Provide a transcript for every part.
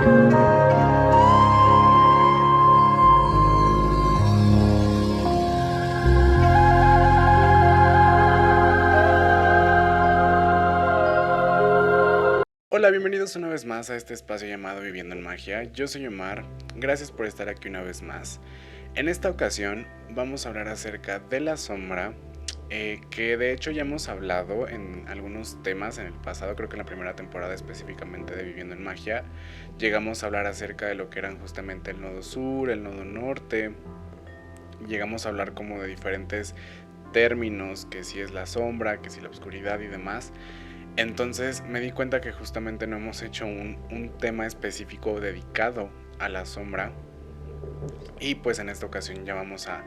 Hola, bienvenidos una vez más a este espacio llamado Viviendo en Magia. Yo soy Omar, gracias por estar aquí una vez más. En esta ocasión vamos a hablar acerca de la sombra, que de hecho ya hemos hablado en algunos temas en el pasado, creo que en la primera temporada específicamente de Viviendo en Magia, llegamos a hablar acerca de lo que eran justamente el nodo sur, el nodo norte, llegamos a hablar como de diferentes términos, que si es la sombra, que si la oscuridad y demás. Entonces me di cuenta que justamente no hemos hecho un tema específico dedicado a la sombra. Y pues en esta ocasión ya vamos a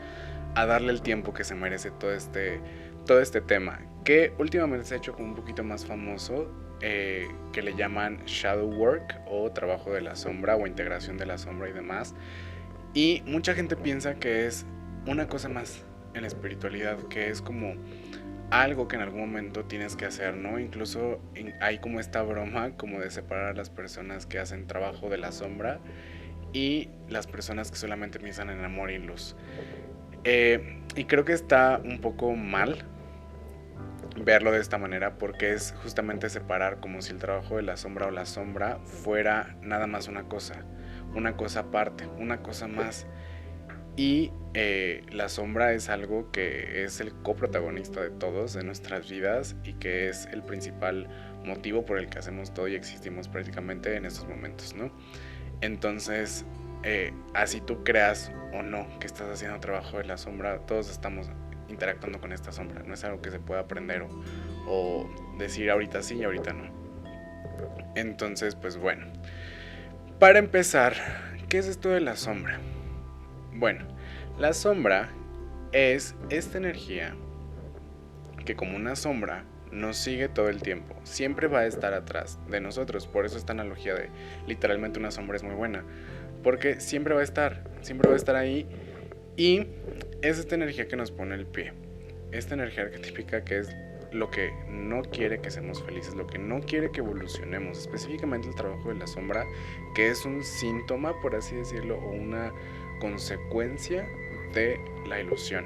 darle el tiempo que se merece todo este tema. Que últimamente se ha hecho como un poquito más famoso. Que le llaman shadow work o trabajo de la sombra o integración de la sombra y demás. Y mucha gente piensa que es una cosa más en la espiritualidad, que es como algo que en algún momento tienes que hacer, ¿no? Incluso hay como esta broma como de separar a las personas que hacen trabajo de la sombra y las personas que solamente piensan en amor y luz. Y creo que está un poco mal verlo de esta manera porque es justamente separar como si el trabajo de la sombra o la sombra fuera nada más una cosa aparte, una cosa más. Y la sombra es algo que es el coprotagonista de todos, de nuestras vidas, y que es el principal motivo por el que hacemos todo y existimos prácticamente en estos momentos, ¿no? Entonces, así tú creas o no que estás haciendo trabajo de la sombra, todos estamos interactuando con esta sombra, no es algo que se pueda aprender o decir ahorita sí y ahorita no. Entonces, pues bueno, para empezar, ¿qué es esto de la sombra? Bueno, la sombra es esta energía que como una sombra nos sigue todo el tiempo, siempre va a estar atrás de nosotros, por eso esta analogía de literalmente una sombra es muy buena, porque siempre va a estar ahí y es esta energía que nos pone el pie, esta energía arquetípica que es lo que no quiere que seamos felices, lo que no quiere que evolucionemos, específicamente el trabajo de la sombra, que es un síntoma, por así decirlo, o una consecuencia de la ilusión.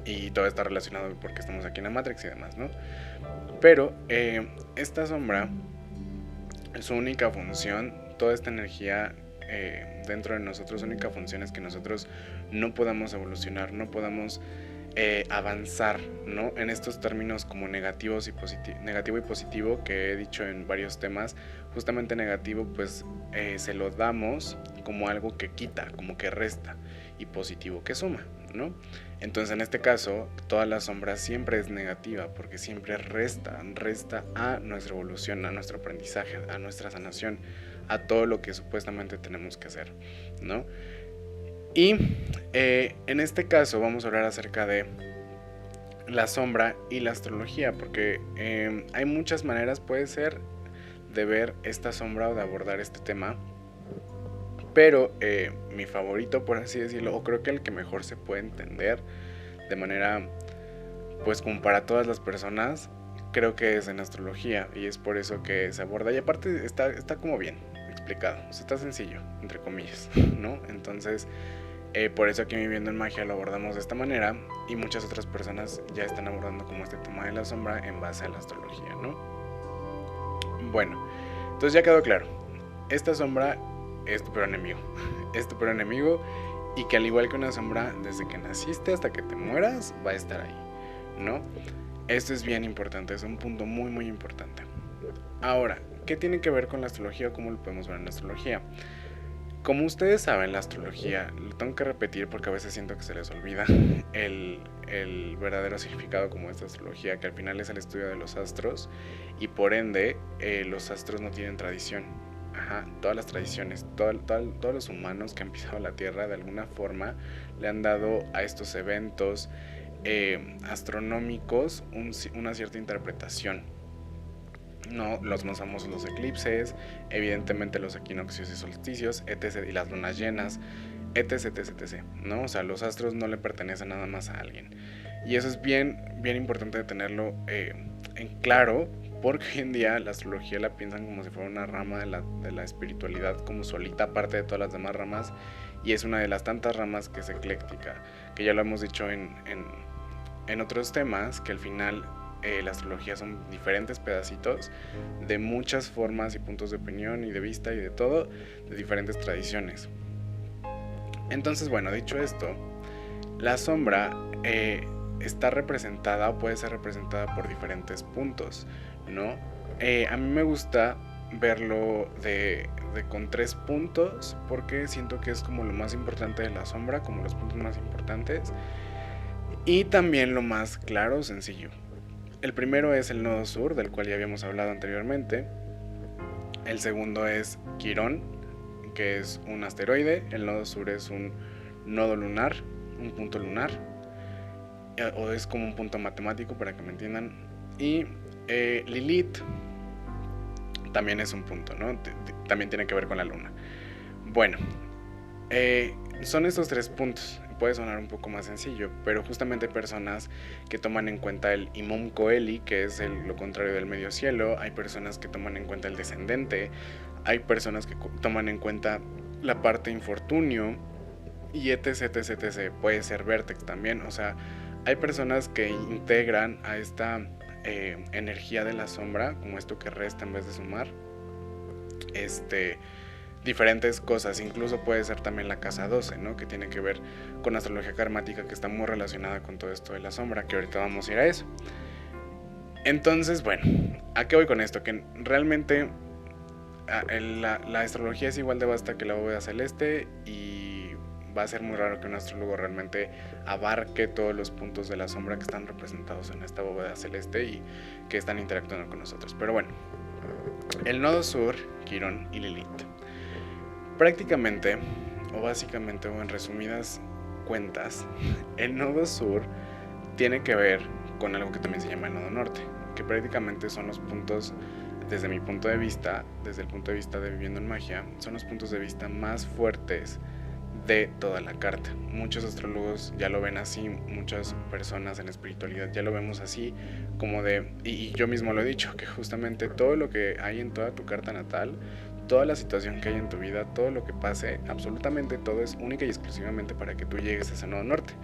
Y todo está relacionado porque estamos aquí en la Matrix y demás, ¿no? Pero esta sombra, su única función, toda esta energía dentro de nosotros, su única función es que nosotros no podamos evolucionar, no podamos avanzar, ¿no? En estos términos como negativo y positivo que he dicho en varios temas, justamente negativo pues se lo damos como algo que quita, como que resta, y positivo que suma, ¿no? Entonces en este caso toda la sombra siempre es negativa porque siempre resta a nuestra evolución, a nuestro aprendizaje, a nuestra sanación, a todo lo que supuestamente tenemos que hacer, ¿no? Y en este caso vamos a hablar acerca de la sombra y la astrología, porque hay muchas maneras, puede ser, de ver esta sombra o de abordar este tema. Pero mi favorito, por así decirlo, o creo que el que mejor se puede entender de manera, pues como para todas las personas, creo que es en astrología. Y es por eso que se aborda. Y aparte está como bien explicado, o sea, está sencillo, entre comillas, ¿no? Entonces por eso aquí en Viviendo en Magia lo abordamos de esta manera y muchas otras personas ya están abordando como este tema de la sombra en base a la astrología, ¿no? Bueno, entonces ya quedó claro, esta sombra es tu peor enemigo, es tu peor enemigo y que al igual que una sombra, desde que naciste hasta que te mueras, va a estar ahí, ¿no? Esto es bien importante, es un punto muy muy importante. Ahora, ¿qué tiene que ver con la astrología o cómo lo podemos ver en la astrología? Como ustedes saben, la astrología, lo tengo que repetir porque a veces siento que se les olvida el verdadero significado como esta astrología, que al final es el estudio de los astros y por ende los astros no tienen tradición. Ajá, todas las tradiciones, todos los humanos que han pisado la Tierra de alguna forma le han dado a estos eventos astronómicos una cierta interpretación. No, los más famosos los eclipses, evidentemente los equinoccios y solsticios, etc. y las lunas llenas, etc, etc, etc, ¿no? O sea, los astros no le pertenecen nada más a alguien. Y eso es bien, bien importante de tenerlo en claro porque hoy en día la astrología la piensan como si fuera una rama de la espiritualidad, como solita aparte de todas las demás ramas, y es una de las tantas ramas que es ecléctica, que ya lo hemos dicho en otros temas, que al final la astrología son diferentes pedacitos de muchas formas y puntos de opinión y de vista y de todo, de diferentes tradiciones. Entonces, bueno, dicho esto, la sombra está representada o puede ser representada por diferentes puntos, ¿no? A mí me gusta verlo con 3 puntos, porque siento que es como lo más importante de la sombra, como los puntos más importantes, y también lo más claro o sencillo. El primero es el nodo sur, del cual ya habíamos hablado anteriormente. El segundo es Quirón, que es un asteroide. El nodo sur es un nodo lunar, un punto lunar, o es como un punto matemático, para que me entiendan. Y Lilith también es un punto, ¿no? También tiene que ver con la luna. Bueno, son estos 3 puntos. Puede sonar un poco más sencillo, pero justamente hay personas que toman en cuenta el Imum Coeli, que es lo contrario del medio cielo. Hay personas que toman en cuenta el descendente. Hay personas que toman en cuenta la parte infortunio, y etc, etc, etc. Puede ser Vértex también. O sea, hay personas que integran a esta energía de la sombra, como esto que resta en vez de sumar, diferentes cosas. Incluso puede ser también la casa 12, ¿no? Que tiene que ver con astrología karmática, que está muy relacionada con todo esto de la sombra, que ahorita vamos a ir a eso. Entonces, bueno, ¿a qué voy con esto? Que realmente la astrología es igual de vasta que la bóveda celeste, y va a ser muy raro que un astrólogo realmente abarque todos los puntos de la sombra que están representados en esta bóveda celeste y que están interactuando con nosotros. Pero bueno, el nodo sur, Quirón y Lilith. Prácticamente, o básicamente, o en resumidas cuentas, el nodo sur tiene que ver con algo que también se llama el nodo norte, que prácticamente son los puntos, desde mi punto de vista, desde el punto de vista de Viviendo en Magia, son los puntos de vista más fuertes de toda la carta. Muchos astrólogos ya lo ven así, muchas personas en espiritualidad ya lo vemos así, como y yo mismo lo he dicho, que justamente todo lo que hay en toda tu carta natal, toda la situación que hay en tu vida, todo lo que pase, absolutamente todo es única y exclusivamente para que tú llegues a ese nodo norte.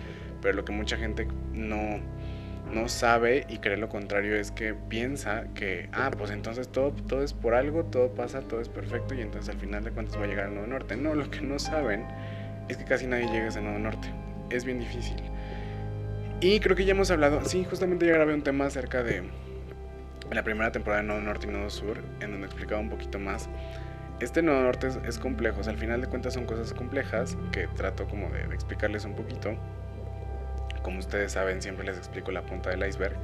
Pero lo que mucha gente no sabe y cree lo contrario es que piensa que, pues entonces todo es por algo, todo pasa, todo es perfecto, y entonces al final de cuentas va a llegar al nodo norte. No, lo que no saben es que casi nadie llega a ese nodo norte. Es bien difícil. Y creo que ya hemos hablado, sí, justamente ya grabé un tema acerca de la primera temporada de Nodo Norte y Nodo Sur, en donde explicaba un poquito más. Este nodo norte es complejo, o sea, al final de cuentas son cosas complejas que trato como de explicarles un poquito. Como ustedes saben, siempre les explico la punta del iceberg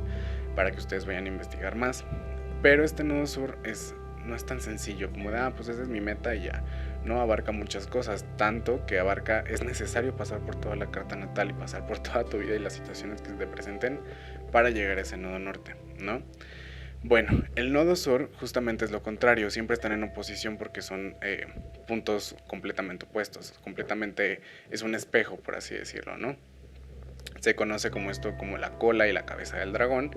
para que ustedes vayan a investigar más. Pero este nodo sur no es tan sencillo como de, pues esa es mi meta y ya. No abarca muchas cosas, tanto que es necesario pasar por toda la carta natal y pasar por toda tu vida y las situaciones que se te presenten para llegar a ese nodo norte, ¿no? Bueno, el nodo sur justamente es lo contrario, siempre están en oposición porque son puntos completamente opuestos, completamente es un espejo, por así decirlo, ¿no? Se conoce como esto, como la cola y la cabeza del dragón.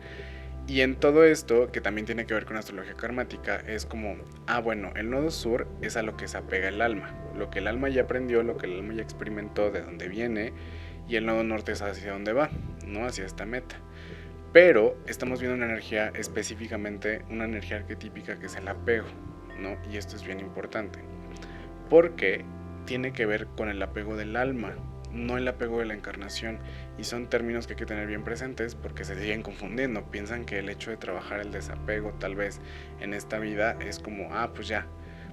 Y en todo esto, que también tiene que ver con astrología karmática, es como, bueno, el nodo sur es a lo que se apega el alma, lo que el alma ya aprendió, lo que el alma ya experimentó, de dónde viene, y el nodo norte es hacia dónde va, ¿no? Hacia esta meta. Pero estamos viendo una energía específicamente, una energía arquetípica que es el apego, ¿no? Y esto es bien importante, porque tiene que ver con el apego del alma, no el apego de la encarnación, y son términos que hay que tener bien presentes porque se siguen confundiendo. Piensan que el hecho de trabajar el desapego tal vez en esta vida es como, pues ya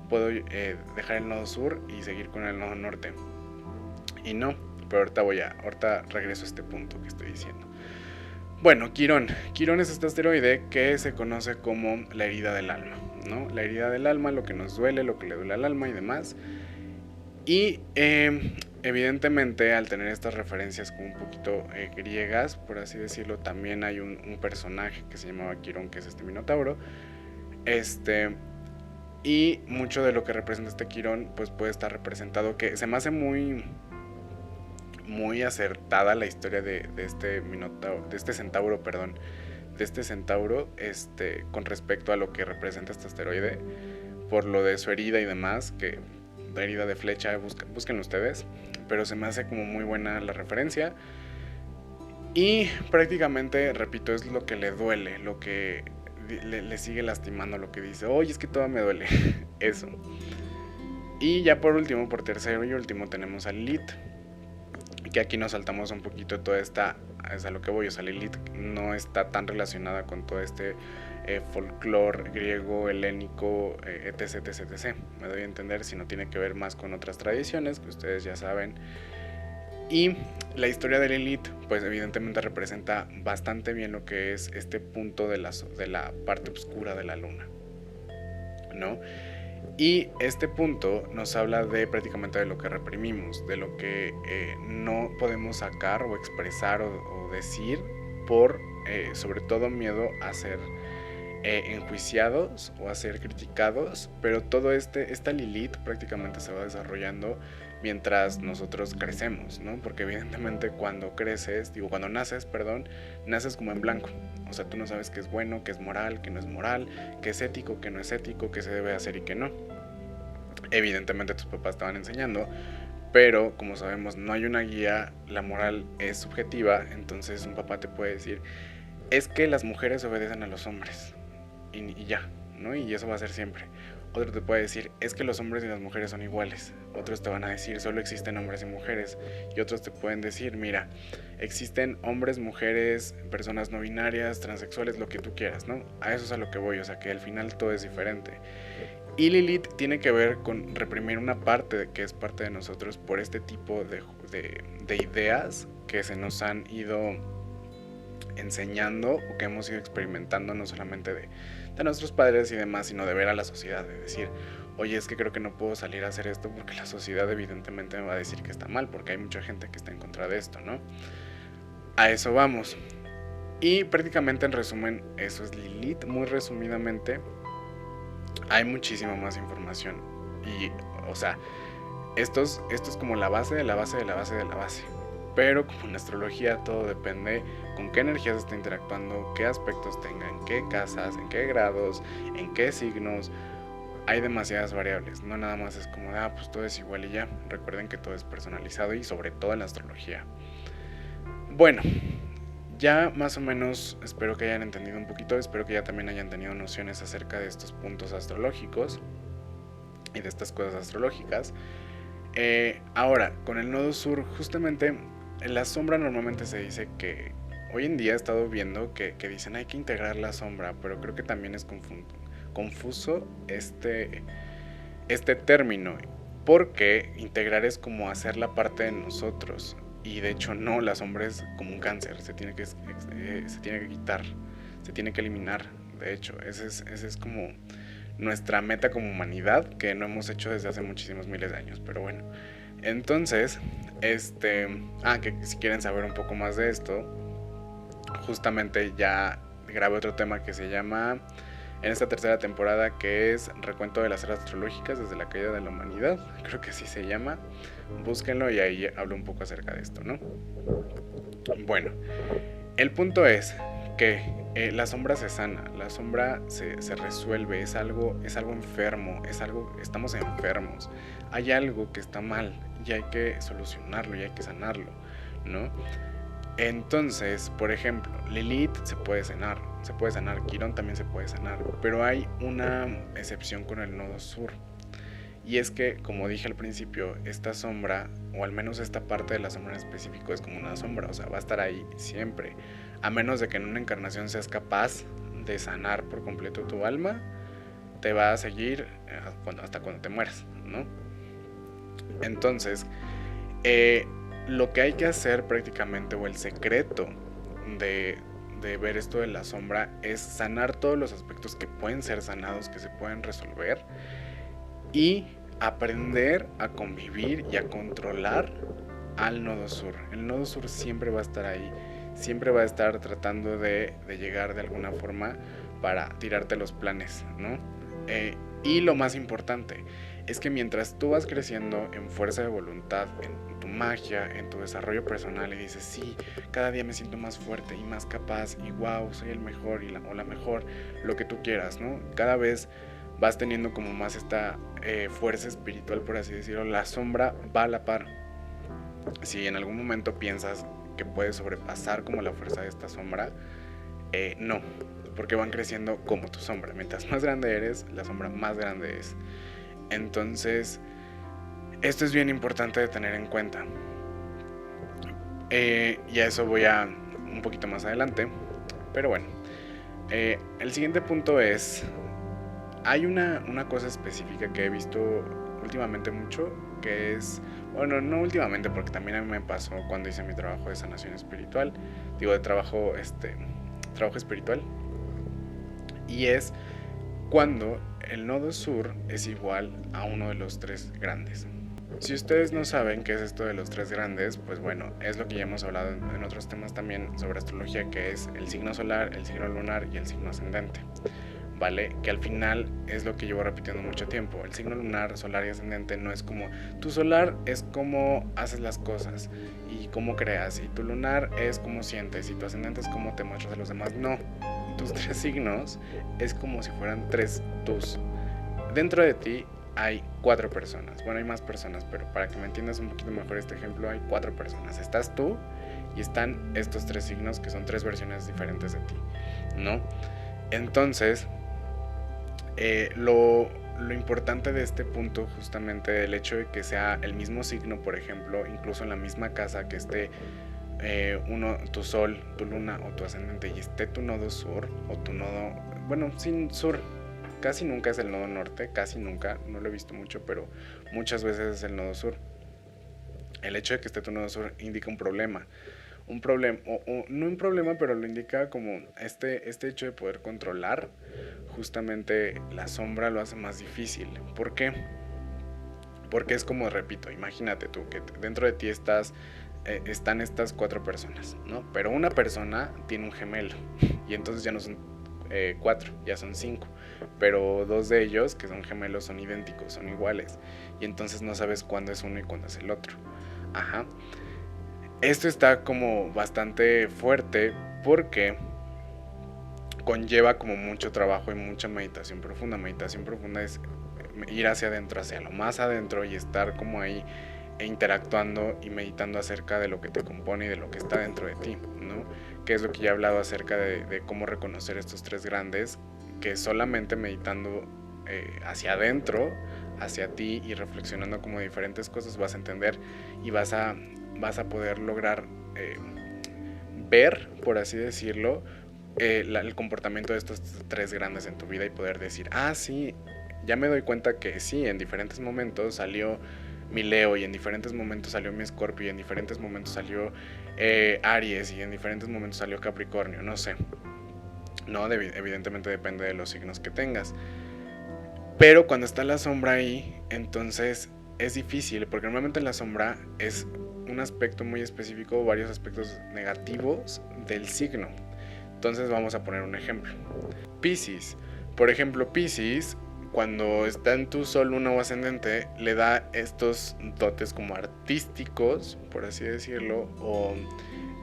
puedo dejar el nodo sur y seguir con el nodo norte, y no. Pero ahorita regreso a este punto que estoy diciendo. Bueno, Quirón es este asteroide que se conoce como la herida del alma, ¿no? La herida del alma, lo que nos duele, lo que le duele al alma y demás. Y evidentemente, al tener estas referencias como un poquito griegas, por así decirlo, también hay un personaje que se llamaba Quirón, que es este minotauro. Y mucho de lo que representa este Quirón, pues puede estar representado, que se me hace muy acertada la historia de este minotauro, de este centauro, de este centauro, con respecto a lo que representa este asteroide, por lo de su herida y demás, que la herida de flecha, busquen ustedes, pero se me hace como muy buena la referencia. Y prácticamente, repito, es lo que le duele, lo que le sigue lastimando, lo que dice, oye, es que todo me duele, eso. Y ya por último, por tercero y último, tenemos a Lilith, que aquí nos saltamos un poquito toda esta, es a lo que voy, o sea, Lilith no está tan relacionada con todo este folclore griego, helénico, etc, etc, etc. Me doy a entender, si no tiene que ver más con otras tradiciones, que ustedes ya saben. Y la historia de Lilith, pues evidentemente representa bastante bien lo que es este punto de la parte oscura de la luna, ¿no? Y este punto nos habla de prácticamente de lo que reprimimos, de lo que no podemos sacar o expresar o decir por sobre todo miedo a ser enjuiciados o a ser criticados, pero todo esta Lilith prácticamente se va desarrollando mientras nosotros crecemos, ¿no? Porque evidentemente cuando naces, naces como en blanco. O sea, tú no sabes qué es bueno, qué es moral, qué no es moral, qué es ético, qué no es ético, qué se debe hacer y qué no. Evidentemente tus papás te van enseñando, pero como sabemos no hay una guía, la moral es subjetiva, entonces un papá te puede decir, es que las mujeres obedecen a los hombres y ya, ¿no? Y eso va a ser siempre. Otro te puede decir, es que los hombres y las mujeres son iguales. Otros te van a decir, solo existen hombres y mujeres. Y otros te pueden decir, mira, existen hombres, mujeres, personas no binarias, transexuales, lo que tú quieras, ¿no? A eso es a lo que voy, o sea que al final todo es diferente. Y Lilith tiene que ver con reprimir una parte que es parte de nosotros por este tipo de ideas que se nos han ido enseñando o que hemos ido experimentando, no solamente de nuestros padres y demás, sino de ver a la sociedad, de decir, oye, es que creo que no puedo salir a hacer esto porque la sociedad evidentemente me va a decir que está mal, porque hay mucha gente que está en contra de esto, ¿no? A eso vamos. Y prácticamente en resumen, eso es Lilith, muy resumidamente. Hay muchísima más información y, o sea, esto es como la base de la base de la base de la base. Pero como en astrología todo depende con qué energías está interactuando, qué aspectos tenga, en qué casas, en qué grados, en qué signos. Hay demasiadas variables, no nada más es como pues todo es igual y ya. Recuerden que todo es personalizado y sobre todo en la astrología. Bueno, ya más o menos espero que hayan entendido un poquito, espero que ya también hayan tenido nociones acerca de estos puntos astrológicos y de estas cosas astrológicas. Ahora, con el nodo sur, justamente en la sombra normalmente se dice que hoy en día he estado viendo que dicen hay que integrar la sombra, pero creo que también es confuso este término, porque integrar es como hacer la parte de nosotros, y de hecho no, la sombra es como un cáncer, se tiene que quitar, se tiene que eliminar. De hecho, ese es como nuestra meta como humanidad, que no hemos hecho desde hace muchísimos miles de años, pero bueno. Entonces, que si quieren saber un poco más de esto, justamente ya grabé otro tema que se llama, en esta tercera temporada, que es Recuento de las eras astrológicas desde la caída de la humanidad, creo que así se llama, búsquenlo y ahí hablo un poco acerca de esto, ¿no? Bueno, el punto es que la sombra se sana, la sombra se resuelve, es algo enfermo, estamos enfermos, hay algo que está mal y hay que solucionarlo y hay que sanarlo, ¿no? Entonces, por ejemplo, Lilith se puede sanar, Quirón también se puede sanar, pero hay una excepción con el nodo sur. Y es que, como dije al principio, esta sombra, o al menos esta parte de la sombra en específico, es como una sombra, o sea, va a estar ahí siempre. A menos de que en una encarnación seas capaz de sanar por completo tu alma, te va a seguir hasta cuando te mueras, ¿no? Entonces, lo que hay que hacer prácticamente, o el secreto de ver esto de la sombra, es sanar todos los aspectos que pueden ser sanados, que se pueden resolver, y aprender a convivir y a controlar al nodo sur. El nodo sur siempre va a estar ahí, siempre va a estar tratando de llegar de alguna forma para tirarte los planes, ¿no? Y lo más importante es que mientras tú vas creciendo en fuerza de voluntad, en tu magia, en tu desarrollo personal y dices, sí, cada día me siento más fuerte y más capaz y wow, soy el mejor o la mejor, lo que tú quieras, ¿no? Cada vez vas teniendo como más esta fuerza espiritual, por así decirlo. La sombra va a la par. Si en algún momento piensas que puedes sobrepasar como la fuerza de esta sombra, no, porque van creciendo como tu sombra. Mientras más grande eres, la sombra más grande es. Entonces, esto es bien importante de tener en cuenta. Y a eso voy a un poquito más adelante. Pero bueno, el siguiente punto es, hay una cosa específica que he visto últimamente mucho, que es, bueno, no últimamente, porque también a mí me pasó cuando hice mi trabajo de sanación espiritual, digo, de trabajo espiritual, y es cuando el nodo sur es igual a uno de los tres grandes. Si ustedes no saben qué es esto de los tres grandes, pues bueno, es lo que ya hemos hablado en otros temas también sobre astrología, que es el signo solar, el signo lunar y el signo ascendente, ¿vale? Que al final es lo que llevo repitiendo mucho tiempo. El signo lunar, solar y ascendente no es como... Tu solar es cómo haces las cosas y cómo creas, y tu lunar es cómo sientes, y tu ascendente es cómo te muestras a los demás. No, tus tres signos es como si fueran tres tus. Dentro de ti hay cuatro personas. Bueno, hay más personas, pero para que me entiendas un poquito mejor este ejemplo, hay cuatro personas. Estás tú y están estos tres signos que son tres versiones diferentes de ti, ¿no? Entonces, lo importante de este punto, justamente el hecho de que sea el mismo signo, por ejemplo, incluso en la misma casa, que esté tu sol, tu luna o tu ascendente y esté tu nodo sur o tu nodo, bueno, sin sur, casi nunca es el nodo norte, casi nunca, no lo he visto mucho, pero muchas veces es el nodo sur. El hecho de que esté tu nodo sur indica un problema, o no un problema, pero lo indica como este hecho de poder controlar. Justamente la sombra lo hace más difícil. ¿Por qué? Porque es como, repito, imagínate tú que dentro de ti están estas cuatro personas, ¿no? Pero una persona tiene un gemelo y entonces ya no son cuatro, ya son cinco. Pero dos de ellos, que son gemelos, son idénticos, son iguales. Y entonces no sabes cuándo es uno y cuándo es el otro. Ajá. Esto está como bastante fuerte porque conlleva como mucho trabajo y mucha meditación profunda. Meditación profunda es ir hacia adentro, hacia lo más adentro, y estar como ahí interactuando y meditando acerca de lo que te compone y de lo que está dentro de ti, ¿no? Que es lo que ya he hablado acerca de cómo reconocer estos tres grandes, que solamente meditando hacia adentro, hacia ti, y reflexionando como diferentes cosas vas a entender y vas a poder lograr ver, por así decirlo, el comportamiento de estos tres grandes en tu vida, y poder decir, sí, ya me doy cuenta que sí, en diferentes momentos salió mi Leo, y en diferentes momentos salió mi Escorpio, y en diferentes momentos salió Aries, y en diferentes momentos salió Capricornio, no sé. No, evidentemente depende de los signos que tengas. Pero cuando está la sombra ahí, entonces es difícil, porque normalmente la sombra es un aspecto muy específico o varios aspectos negativos del signo. Entonces vamos a poner un ejemplo. Piscis. Por ejemplo, Piscis, cuando está en tu sol, luna o ascendente, le da estos dotes como artísticos, por así decirlo, o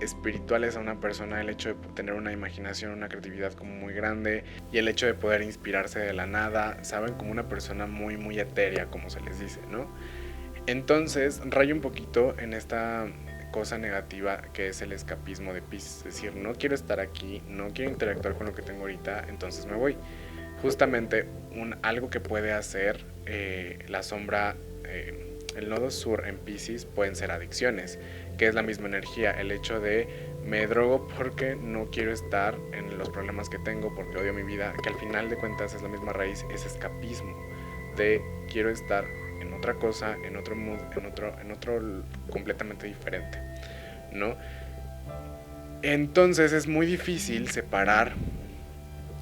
espirituales a una persona, el hecho de tener una imaginación, una creatividad como muy grande, y el hecho de poder inspirarse de la nada, saben, como una persona muy muy etérea, como se les dice, ¿no? Entonces raya un poquito en esta cosa negativa que es el escapismo de Piscis, es decir, no quiero estar aquí, no quiero interactuar con lo que tengo ahorita, entonces me voy. Justamente algo que puede hacer la sombra, el nodo sur en Piscis, pueden ser adicciones, que es la misma energía, el hecho de me drogo porque no quiero estar en los problemas que tengo, porque odio mi vida, que al final de cuentas es la misma raíz, es escapismo, de quiero estar en otra cosa, en otro mood, en otro completamente diferente, ¿no? Entonces es muy difícil separar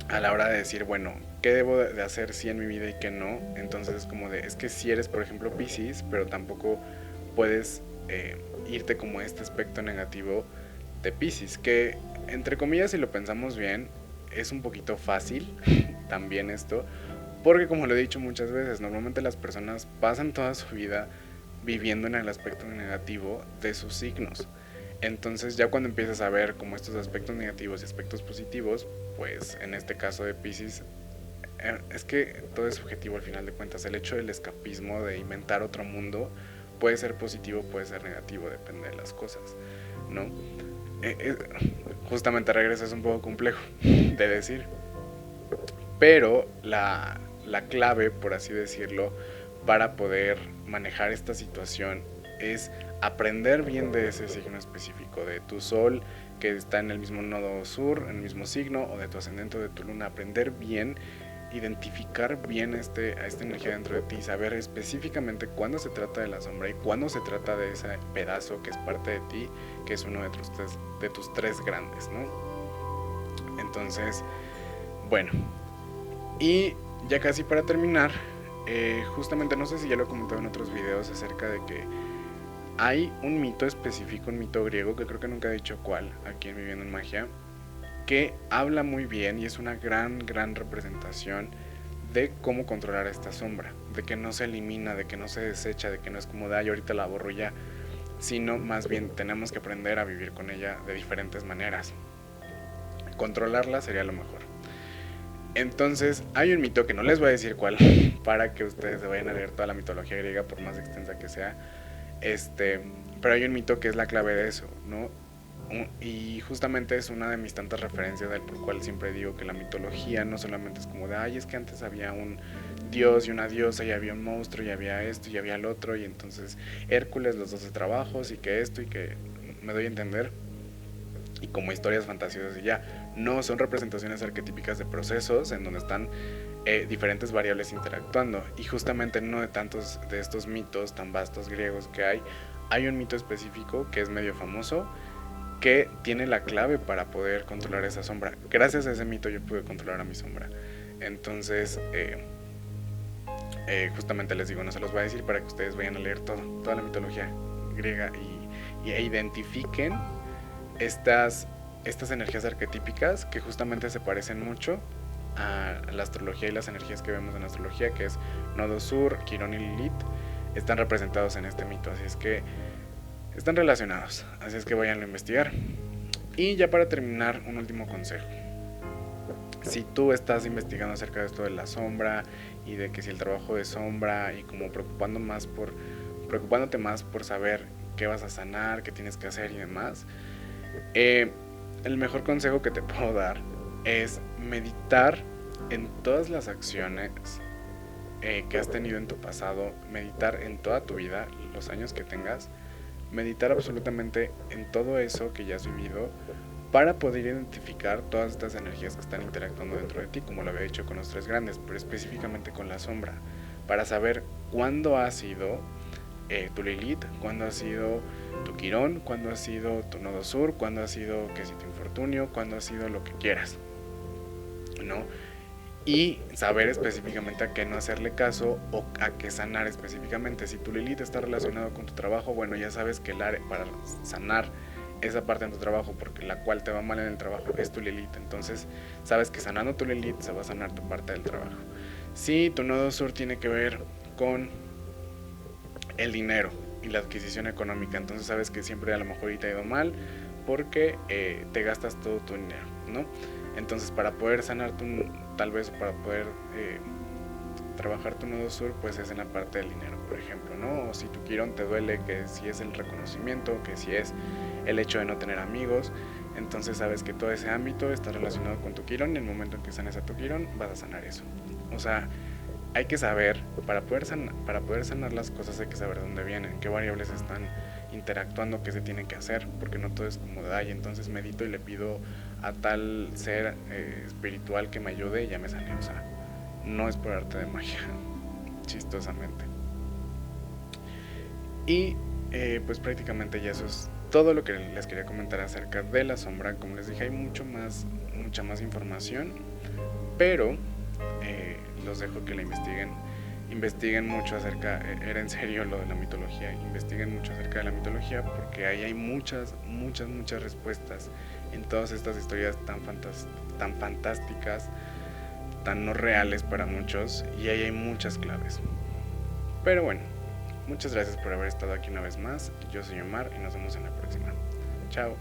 a la hora de decir, bueno, ¿qué debo de hacer sí en mi vida y qué no? Entonces es como es que si eres, por ejemplo, Piscis, pero tampoco puedes irte como a este aspecto negativo de Piscis, que entre comillas, si lo pensamos bien, es un poquito fácil también esto, Porque como lo he dicho muchas veces, normalmente las personas pasan toda su vida viviendo en el aspecto negativo de sus signos. Entonces ya cuando empiezas a ver como estos aspectos negativos y aspectos positivos, pues en este caso de Piscis, es que todo es subjetivo al final de cuentas. El hecho del escapismo, de inventar otro mundo, puede ser positivo, puede ser negativo, depende de las cosas, ¿no? Eh, eh, Justamente regreso es un poco complejo de decir, pero la clave, por así decirlo, para poder manejar esta situación es aprender bien de ese signo específico, de tu sol que está en el mismo nodo sur, en el mismo signo, o de tu ascendente o de tu luna, aprender bien, identificar bien a esta energía dentro de ti, saber específicamente cuándo se trata de la sombra y cuándo se trata de ese pedazo que es parte de ti, que es uno de tus tres grandes, ¿no? Entonces, bueno, y ya casi para terminar, justamente no sé si ya lo he comentado en otros videos acerca de que hay un mito específico, un mito griego, que creo que nunca he dicho cuál, aquí en Viviendo en Magia, que habla muy bien y es una gran representación de cómo controlar esta sombra, de que no se elimina, de que no se desecha, de que no es como de ay, ahorita la borro ya, sino más bien tenemos que aprender a vivir con ella de diferentes maneras. Controlarla sería lo mejor. Entonces, hay un mito que no les voy a decir cuál, para que ustedes se vayan a leer toda la mitología griega, por más extensa que sea. Este, pero hay un mito que es la clave de eso, ¿no? Y justamente es una de mis tantas referencias del por cual siempre digo que la mitología no solamente es como de, ay, es que antes había un dios y una diosa y había un monstruo y había esto y había el otro y entonces Hércules, los 12 trabajos y que esto y que me doy a entender y como historias fantasiosas y ya. No, son representaciones arquetípicas de procesos en donde están diferentes variables interactuando. Y justamente en uno de tantos de estos mitos tan vastos griegos que hay un mito específico que es medio famoso, que tiene la clave para poder controlar esa sombra. Gracias a ese mito yo pude controlar a mi sombra. Entonces, justamente les digo, no se los voy a decir para que ustedes vayan a leer toda la mitología griega e identifiquen estas energías arquetípicas que justamente se parecen mucho a la astrología y las energías que vemos en la astrología, que es Nodo Sur, Quirón y Lilith, están representados en este mito, así es que están relacionados, así es que vayan a investigar. Y ya para terminar, un último consejo. Si tú estás investigando acerca de esto de la sombra y de que si el trabajo de sombra y como preocupándote más por saber qué vas a sanar, qué tienes que hacer y demás, el mejor consejo que te puedo dar es meditar en todas las acciones que has tenido en tu pasado, meditar en toda tu vida, los años que tengas, meditar absolutamente en todo eso que ya has vivido para poder identificar todas estas energías que están interactuando dentro de ti, como lo había dicho con los tres grandes, pero específicamente con la sombra, para saber cuándo ha sido tu Lilith, cuándo ha sido tu Quirón, cuándo ha sido tu Nodo Sur, cuándo ha sido que si tu infortunio, cuándo ha sido lo que quieras, ¿no? Y saber específicamente a qué no hacerle caso o a qué sanar específicamente. Si tu Lilith está relacionado con tu trabajo, bueno, ya sabes que el área para sanar esa parte de tu trabajo, porque la cual te va mal en el trabajo, es tu Lilith. Entonces, sabes que sanando tu Lilith se va a sanar tu parte del trabajo. Si tu Nodo Sur tiene que ver con el dinero y la adquisición económica, entonces sabes que siempre a lo mejor te ha ido mal porque te gastas todo tu dinero, ¿no? Entonces para poder sanar tal vez para poder trabajar tu Nodo Sur, pues es en la parte del dinero, por ejemplo, ¿no? O si tu Quirón te duele, que si es el reconocimiento, que si es el hecho de no tener amigos, entonces sabes que todo ese ámbito está relacionado con tu Quirón y en el momento en que sanes a tu Quirón vas a sanar eso. O sea, hay que saber, para poder sanar las cosas hay que saber dónde vienen, qué variables están interactuando, qué se tiene que hacer, porque no todo es como de ay, entonces medito y le pido a tal ser espiritual que me ayude y ya me sané. O sea, no es por arte de magia, chistosamente. Y pues prácticamente ya eso es todo lo que les quería comentar acerca de la sombra. Como les dije, hay mucha más información, pero los dejo que la investiguen mucho acerca, era en serio lo de la mitología, investiguen mucho acerca de la mitología porque ahí hay muchas respuestas en todas estas historias tan fantásticas, resultan no reales para muchos y ahí hay muchas claves. Pero bueno, muchas gracias por haber estado aquí una vez más. Yo soy Omar y nos vemos en la próxima. Chao.